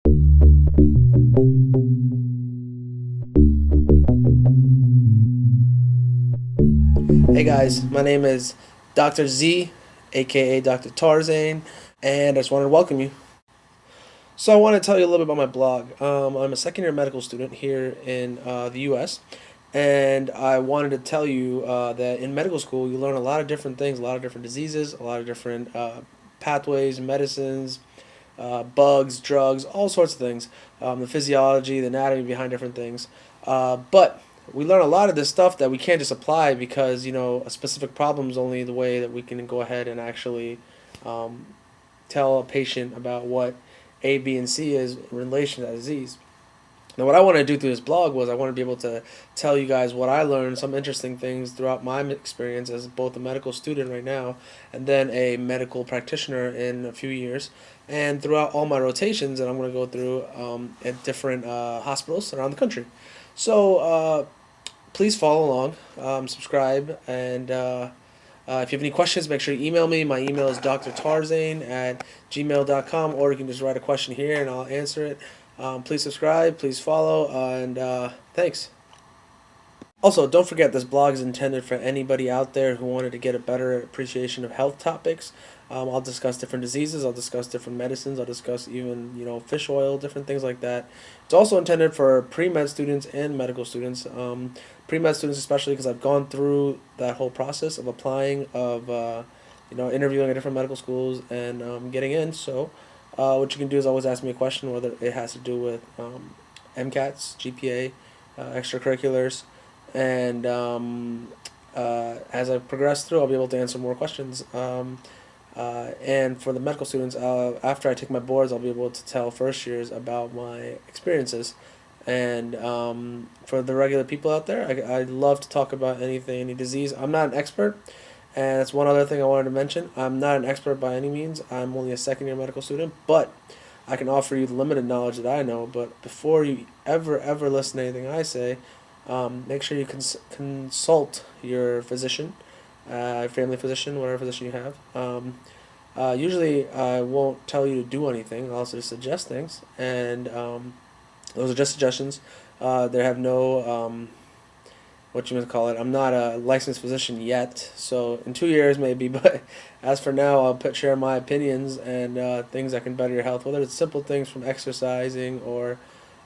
Hey guys, my name is Dr. Z, aka Dr. Tarzain, and I just wanted to welcome you. So I want to tell you a little bit about my blog. I'm a second year medical student here in the U.S., and I wanted to tell you that in medical school you learn a lot of different things, a lot of different diseases, a lot of different pathways, medicines, bugs, drugs, all sorts of things, the physiology, the anatomy behind different things. But we learn a lot of this stuff that we can't just apply because a specific problem is only the way that we can go ahead and actually um, tell a patient about what A, B, and C is in relation to that disease. Now, what I want to do through this blog was I want to be able to tell you guys what I learned, some interesting things throughout my experience as both a medical student right now and then a medical practitioner in a few years, and throughout all my rotations that I'm going to go through at different hospitals around the country. So please follow along, subscribe, and if you have any questions, make sure you email me. My email is drtarzane@gmail.com, or you can just write a question here and I'll answer it. Please subscribe, please follow, and thanks. Also, don't forget this blog is intended for anybody out there who wanted to get a better appreciation of health topics. I'll discuss different diseases, I'll discuss different medicines, I'll discuss even, fish oil, different things like that. It's also intended for pre-med students and medical students. Pre-med students especially because I've gone through that whole process of applying, of interviewing at different medical schools and getting in. So what you can do is always ask me a question, whether it has to do with MCATs, GPA, extracurriculars, and as I progress through, I'll be able to answer more questions. And for the medical students, after I take my boards, I'll be able to tell first years about my experiences. And for the regular people out there, I love to talk about anything, any disease. I'm not an expert, and that's one other thing I wanted to mention. I'm not an expert by any means. I'm only a second year medical student, but I can offer you the limited knowledge that I know. But before you ever listen to anything I say, make sure you consult your physician, family physician, whatever physician you have. Usually, I won't tell you to do anything. I'll also suggest things, and those are just suggestions. They have no what you might call it. I'm not a licensed physician yet, so in 2 years maybe. But as for now, I'll share my opinions and things that can better your health, whether it's simple things from exercising or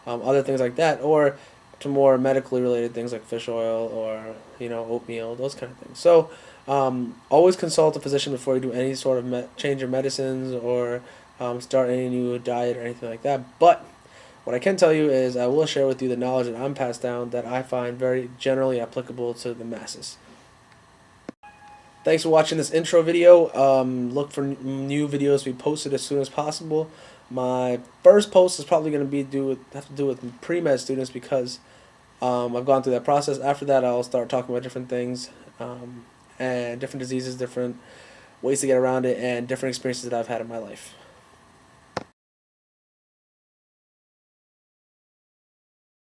other things like that, or to more medically related things like fish oil or oatmeal, those kind of things. So always consult a physician before you do any sort of change your medicines or start any new diet or anything like that. But what I can tell you is I will share with you the knowledge that I'm passed down that I find very generally applicable to the masses. Thanks for watching this intro video. Look for new videos to be posted as soon as possible. My first post is probably going to have to do with pre-med students because I've gone through that process. After that, I'll start talking about different things and different diseases, different ways to get around it, and different experiences that I've had in my life.